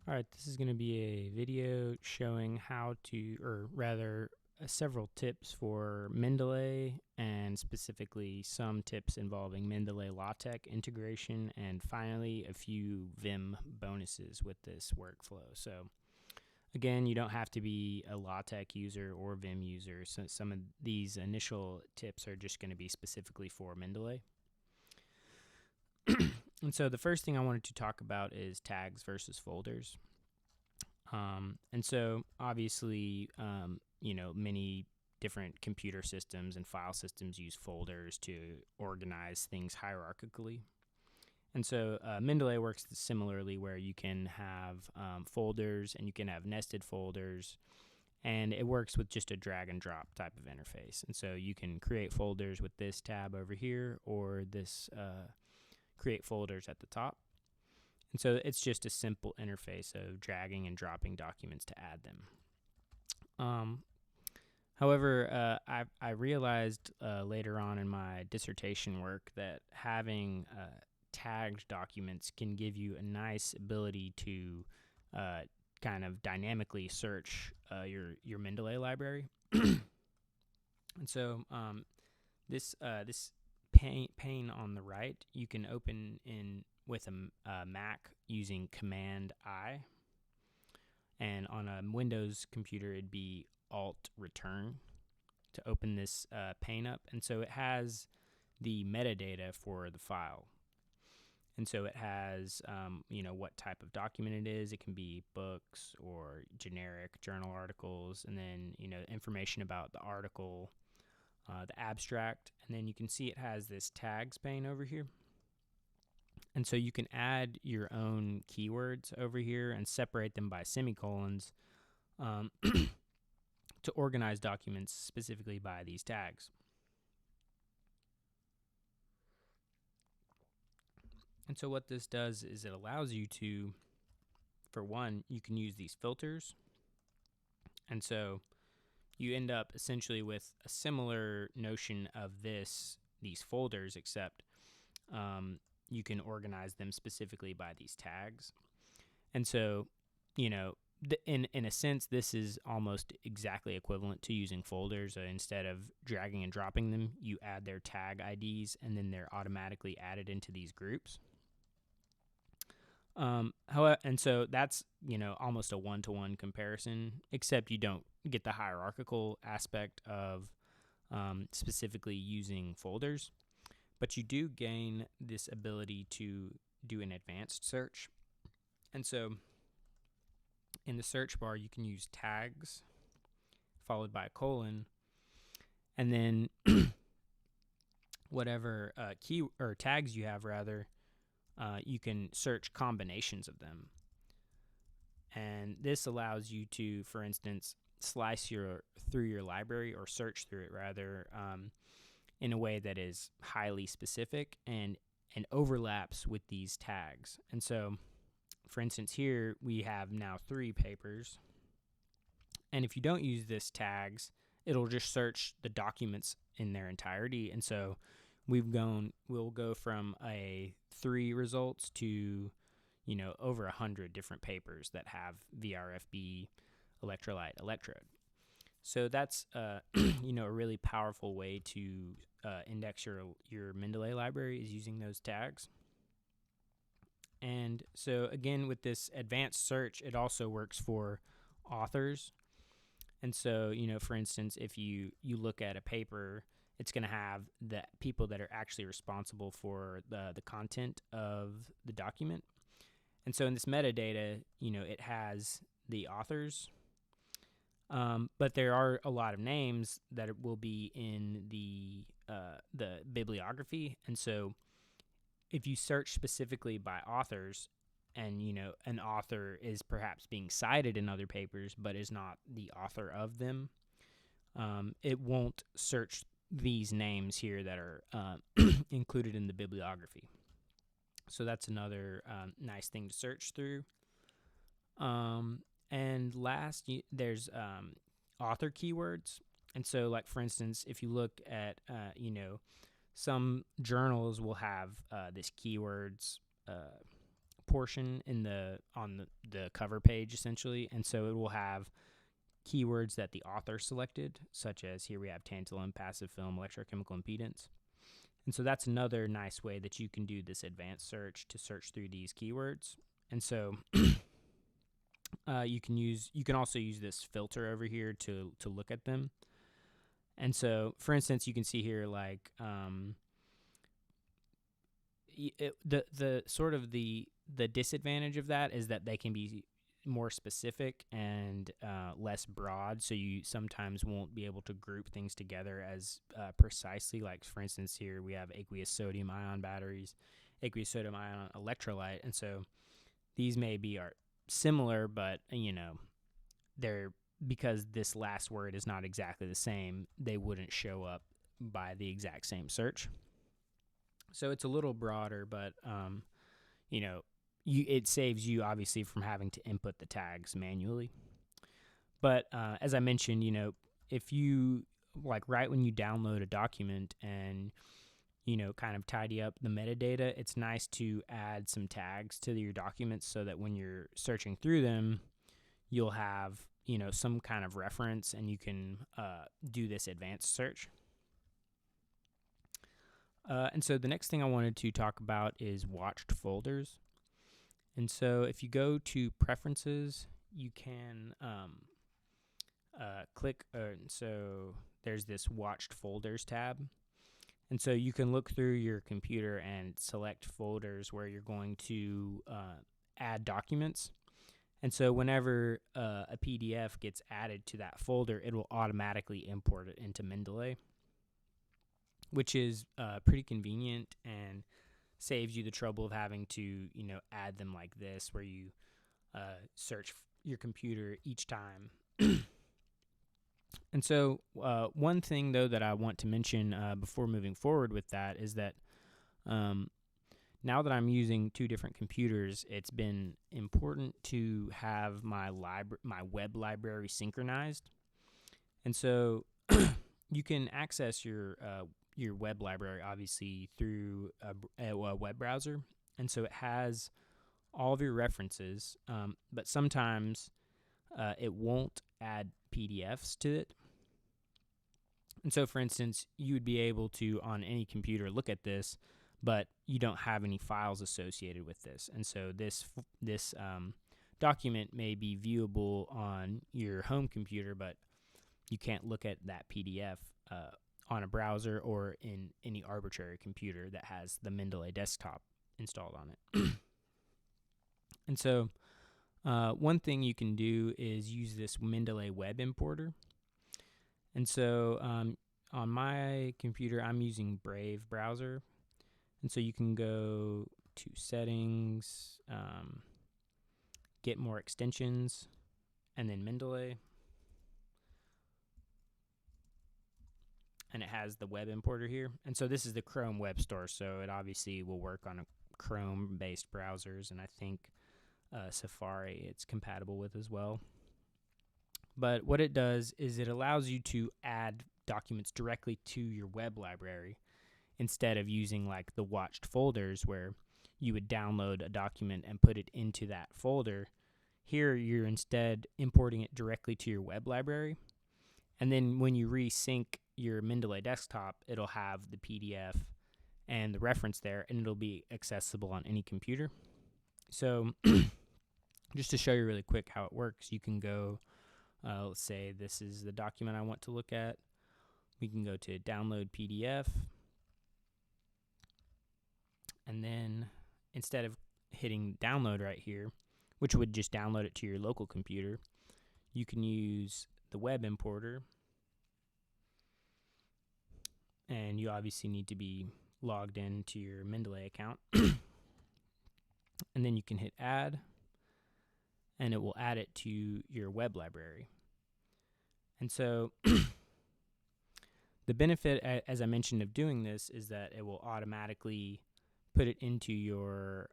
Alright, this is going to be a video showing how to, or rather, several tips for Mendeley, and specifically some tips involving Mendeley LaTeX integration, and finally a few Vim bonuses with this workflow. So again, you don't have to be a LaTeX user or Vim user, so some of these initial tips are just going to be specifically for Mendeley. And so the first thing I wanted to talk about is tags versus folders. And so obviously, many different computer systems and file systems use folders to organize things hierarchically. And so Mendeley works similarly, where you can have folders and you can have nested folders, and it works with just a drag and drop type of interface. And so you can create folders with this tab over here, or this create folders at the top. And so it's just a simple interface of dragging and dropping documents to add them. However, I realized later on in my dissertation work that having tagged documents can give you a nice ability to kind of dynamically search your Mendeley library. And so this pane on the right, you can open in with a Mac using Command I, and on a Windows computer it'd be Alt Return to open this pane up. And so it has the metadata for the file, and so it has what type of document it is. It can be books or generic journal articles, and then information about the article, the abstract, and then you can see it has this tags pane over here. And so you can add your own keywords over here and separate them by semicolons to organize documents specifically by these tags. And so what this does is it allows you to, for one, you can use these filters. And so you end up essentially with a similar notion of these folders, except you can organize them specifically by these tags. And so, in a sense, this is almost exactly equivalent to using folders. Instead of dragging and dropping them, you add their tag IDs, and then they're automatically added into these groups. However, and so that's almost a one-to-one comparison, except you don't get the hierarchical aspect of specifically using folders. But you do gain this ability to do an advanced search. And so in the search bar, you can use tags followed by a colon, and then whatever key or tags you have, you can search combinations of them. And this allows you to, for instance, slice through your library, or search through it in a way that is highly specific and overlaps with these tags. And so, for instance, here we have now 3 papers. And if you don't use this tags, it'll just search the documents in their entirety. And so we'll go from 3 results to over 100 different papers that have VRFB, electrolyte, electrode. So that's a really powerful way to index your Mendeley library, is using those tags. And so again, with this advanced search, it also works for authors. And so for instance, if you look at a paper, it's going to have the people that are actually responsible for the content of the document. And so in this metadata, it has the authors. But there are a lot of names that will be in the bibliography. And so if you search specifically by authors, and an author is perhaps being cited in other papers but is not the author of them, it won't search these names here that are included in the bibliography. So that's another nice thing to search through. And last, there's author keywords. And so, like, for instance, if you look at, some journals will have this keywords portion on the cover page essentially, and so it will have keywords that the author selected, such as here we have tantalum, passive film, electrochemical impedance. And so that's another nice way that you can do this advanced search to search through these keywords. And so you can also use this filter over here to look at them. And so, for instance, you can see here like the sort of the disadvantage of that is that they can be more specific and less broad, so you sometimes won't be able to group things together as precisely. Like, for instance, here we have aqueous sodium ion batteries, aqueous sodium ion electrolyte, and so these maybe are similar, but they're, because this last word is not exactly the same, they wouldn't show up by the exact same search. So it's a little broader, but it saves you obviously from having to input the tags manually. But as I mentioned, if you right when you download a document and kind of tidy up the metadata, it's nice to add some tags to your documents so that when you're searching through them, you'll have some kind of reference and you can do this advanced search. And so the next thing I wanted to talk about is watched folders. And so if you go to preferences, you can click, so there's this watched folders tab. And so you can look through your computer and select folders where you're going to add documents. And so whenever a PDF gets added to that folder, it will automatically import it into Mendeley, which is pretty convenient and saves you the trouble of having to, add them like this, where you search your computer each time. And so one thing, though, that I want to mention before moving forward with that is that now that I'm using two different computers, it's been important to have my web library synchronized. And so you can access your web library, obviously, through a web browser. And so it has all of your references, but sometimes it won't add PDFs to it. And so, for instance, you would be able to, on any computer, look at this, but you don't have any files associated with this. And so this document may be viewable on your home computer, but you can't look at that PDF on a browser or in any arbitrary computer that has the Mendeley desktop installed on it. And so one thing you can do is use this Mendeley web importer. And so on my computer, I'm using Brave browser. And so you can go to settings, get more extensions, and then Mendeley. And it has the web importer here. And so this is the Chrome web store, so it obviously will work on Chrome-based browsers, and I think Safari it's compatible with as well. But what it does is it allows you to add documents directly to your web library instead of using like the watched folders where you would download a document and put it into that folder. Here you're instead importing it directly to your web library. And then when you resync your Mendeley desktop, it'll have the PDF and the reference there, and it'll be accessible on any computer. So just to show you really quick how it works, you can go, let's say this is the document I want to look at. We can go to download PDF. And then instead of hitting download right here, which would just download it to your local computer, you can use the web importer. And you obviously need to be logged into your Mendeley account. And then you can hit add, and it will add it to your web library. And so the benefit, as I mentioned, of doing this is that it will automatically put it into your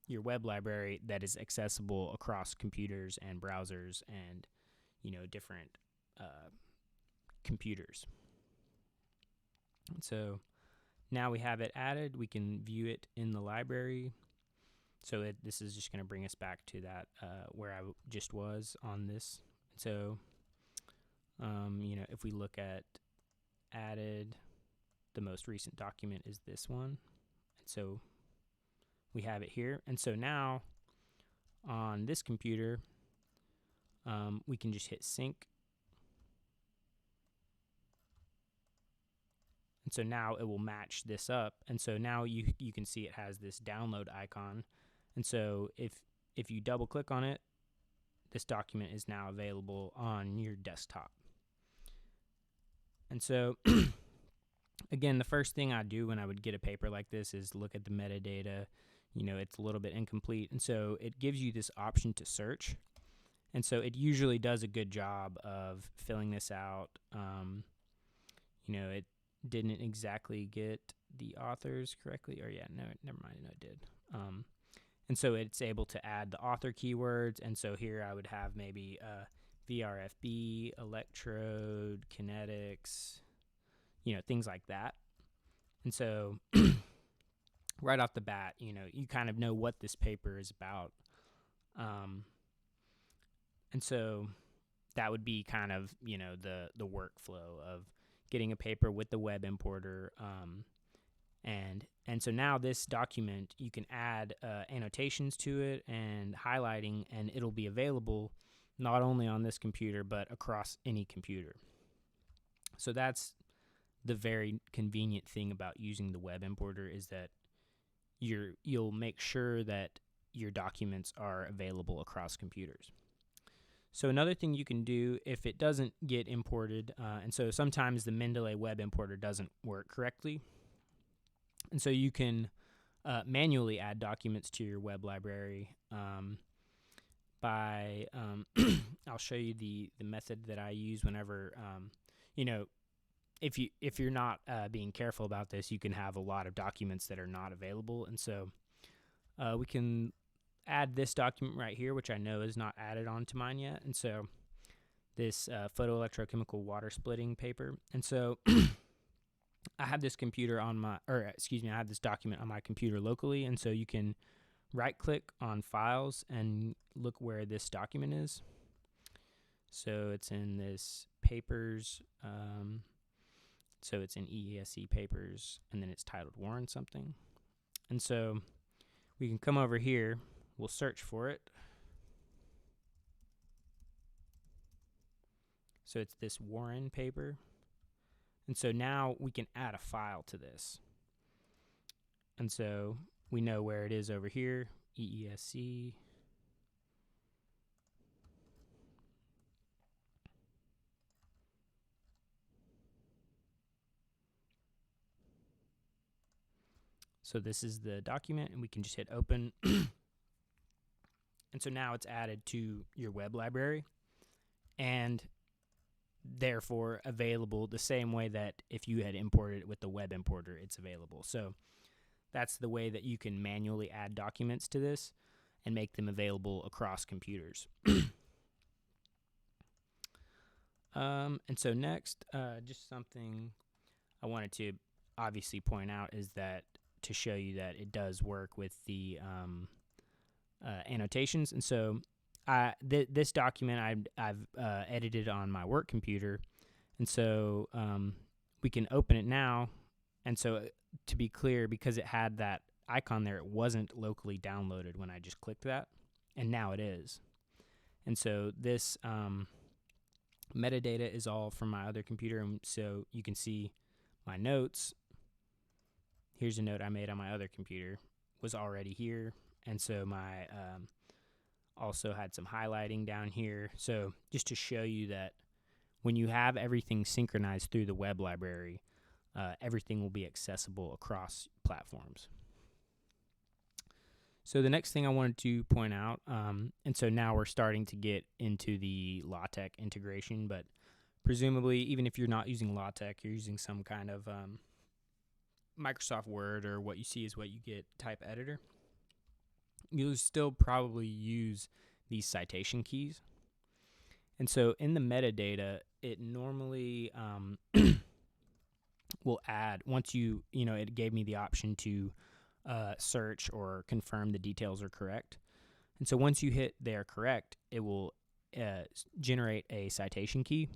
web library that is accessible across computers and browsers and different computers. And so now we have it added. We can view it in the library. So this is just going to bring us back to that where I just was on this. So, if we look at added, the most recent document is this one. And so we have it here. And so now on this computer, we can just hit sync. And so now it will match this up. And so now you can see it has this download icon. And so if you double click on it, this document is now available on your desktop. And so again, the first thing I do when I would get a paper like this is look at the metadata. It's a little bit incomplete. And so it gives you this option to search. And so it usually does a good job of filling this out. It didn't exactly get the authors correctly. Or yeah, no, never mind. No, it did. And so it's able to add the author keywords. And so here I would have maybe VRFB, electrode, kinetics, things like that. And so right off the bat, you kind of know what this paper is about. And so that would be kind of, the workflow of getting a paper with the web importer. And so now this document, you can add annotations to it and highlighting, and it'll be available not only on this computer, but across any computer. So that's the very convenient thing about using the web importer, is that you'll make sure that your documents are available across computers. So another thing you can do if it doesn't get imported, and so sometimes the Mendeley web importer doesn't work correctly, and so you can manually add documents to your web library by, I'll show you the method that I use whenever, if you're not being careful about this, you can have a lot of documents that are not available. And so we can add this document right here, which I know is not added onto mine yet. And so this photoelectrochemical water splitting paper. And so I have this I have this document on my computer locally. And so you can right click on files and look where this document is. So it's in this papers. So it's in EESC papers, and then it's titled Warren something. And so we can come over here. We'll search for it. So it's this Warren paper. And so now we can add a file to this. And so we know where it is over here, EESC. So this is the document, and we can just hit open. And so now it's added to your web library, and therefore available the same way that if you had imported it with the web importer, it's available. So that's the way that you can manually add documents to this and make them available across computers. And so next, just something I wanted to obviously point out is that to show you that it does work with the annotations. And so this document I've edited on my work computer, and so we can open it now. And so to be clear, because it had that icon there, it wasn't locally downloaded when I just clicked that, and now it is. And so this metadata is all from my other computer, and so you can see my notes. Here's a note I made on my other computer, was already here. And so my also had some highlighting down here. So just to show you that when you have everything synchronized through the web library, everything will be accessible across platforms. So the next thing I wanted to point out, and so now we're starting to get into the LaTeX integration, but presumably even if you're not using LaTeX, you're using some kind of Microsoft Word or what you see is what you get type editor, you'll still probably use these citation keys. And so in the metadata, it normally will add, once it gave me the option to search or confirm the details are correct. And so once you hit they are correct, it will generate a citation key.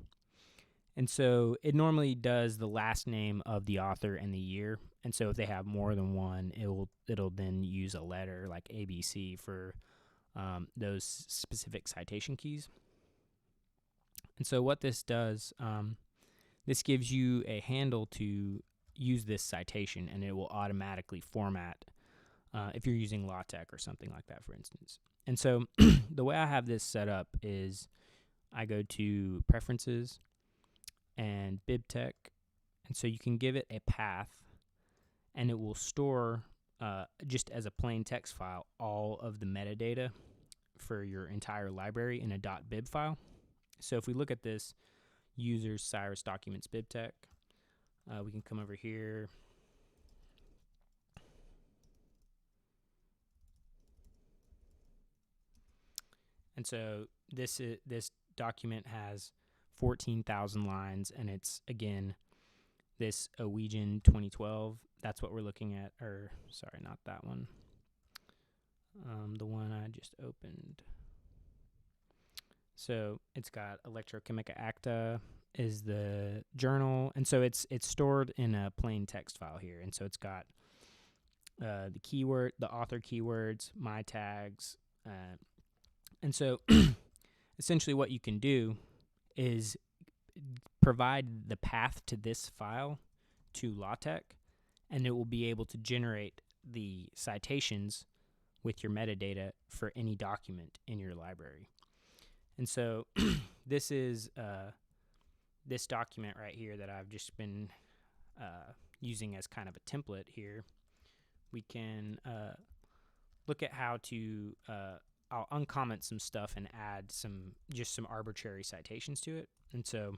And so it normally does the last name of the author and the year. And so if they have more than one, it'll then use a letter like ABC for those specific citation keys. And so what this does, this gives you a handle to use this citation, and it will automatically format if you're using LaTeX or something like that, for instance. And so the way I have this set up is I go to Preferences and BibTeX, and so you can give it a path, and it will store just as a plain text file all of the metadata for your entire library in a .bib file. So if we look at this, users, Cyrus documents, BibTeX, we can come over here. And so this document has 14,000 lines, and it's, again, this Owegian 2012. That's what we're looking at, or sorry, not that one. The one I just opened. So it's got Electrochemica Acta is the journal, and so it's stored in a plain text file here. And so it's got the author keywords, my tags, and so essentially what you can do is provide the path to this file to LaTeX, and it will be able to generate the citations with your metadata for any document in your library. And so this is this document right here that I've just been using as kind of a template here. We can look at how to I'll uncomment some stuff and add some arbitrary citations to it. And so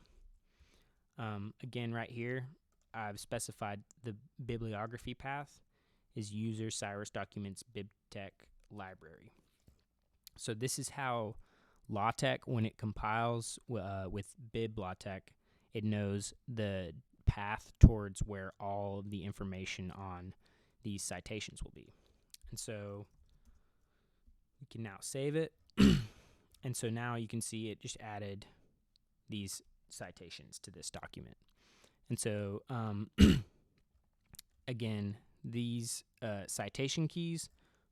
again, right here, I've specified the bibliography path is user Cyrus documents BibTeX library. So this is how LaTeX, when it compiles with BibLaTeX, it knows the path towards where all of the information on these citations will be. And so we can now save it. And so now you can see it just added these citations to this document. And so again, these citation keys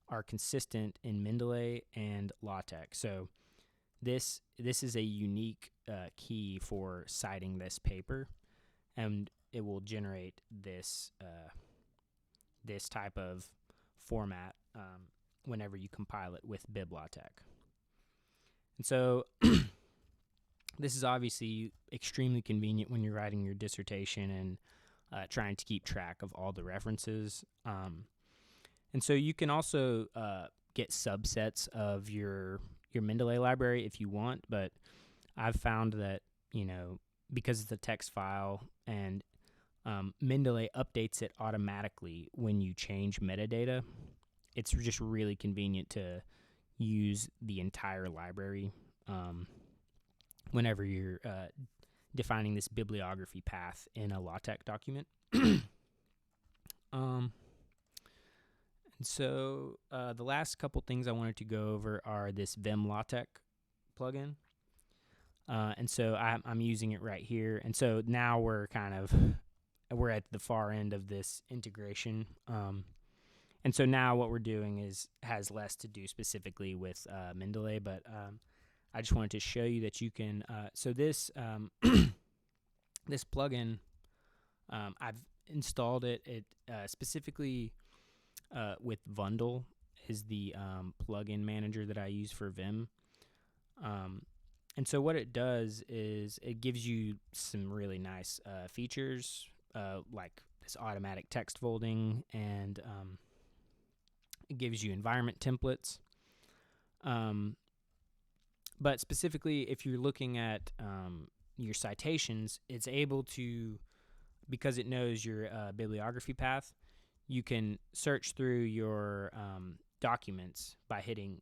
are consistent in Mendeley and LaTeX. So this is a unique key for citing this paper, and it will generate this this type of format whenever you compile it with BibLaTeX. And so this is obviously extremely convenient when you're writing your dissertation and trying to keep track of all the references. And so you can also get subsets of your Mendeley library if you want, but I've found that, because it's a text file and Mendeley updates it automatically when you change metadata, it's just really convenient to use the entire library whenever you're defining this bibliography path in a LaTeX document. And so the last couple things I wanted to go over are this Vim LaTeX plugin. And so I'm using it right here. And so now we're at the far end of this integration. And so now what we're doing has less to do specifically with Mendeley, but I just wanted to show you that you can. So this this plugin, I've installed it. It specifically with Vundle is the plugin manager that I use for Vim. And so what it does is it gives you some really nice features like this automatic text folding, and it gives you environment templates. But specifically, if you're looking at your citations, it's able to, because it knows your bibliography path, you can search through your documents by hitting,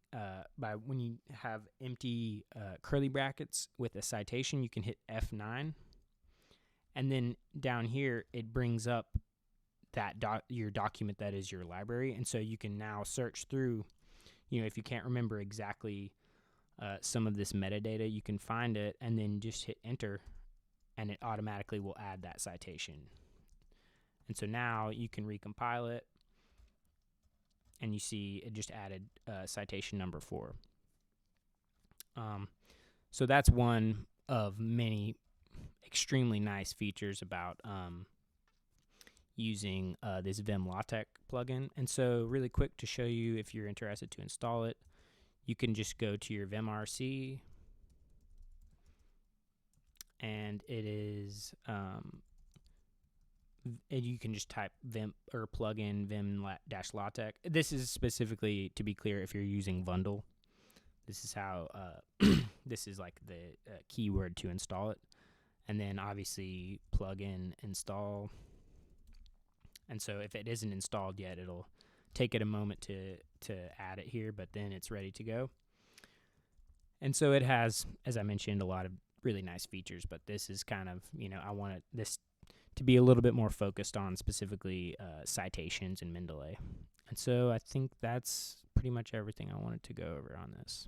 when you have empty curly brackets with a citation, you can hit F9. And then down here, it brings up your document that is your library. And so you can now search through, if you can't remember exactly some of this metadata, you can find it and then just hit enter, and it automatically will add that citation. And so now you can recompile it, and you see it just added citation number 4. So that's one of many extremely nice features about using this Vim LaTeX plugin. And so really quick to show you, if you're interested to install it, you can just go to your vimrc, and it is you can just type Vim or plugin Vim-LaTeX. This is specifically, to be clear, if you're using Vundle. This is how this is like the keyword to install it, and then obviously plugin install. And so if it isn't installed yet, it'll take it a moment to add it here, but then it's ready to go. And so it has, as I mentioned, a lot of really nice features, but this is kind of, I wanted this to be a little bit more focused on specifically citations and Mendeley. And so I think that's pretty much everything I wanted to go over on this.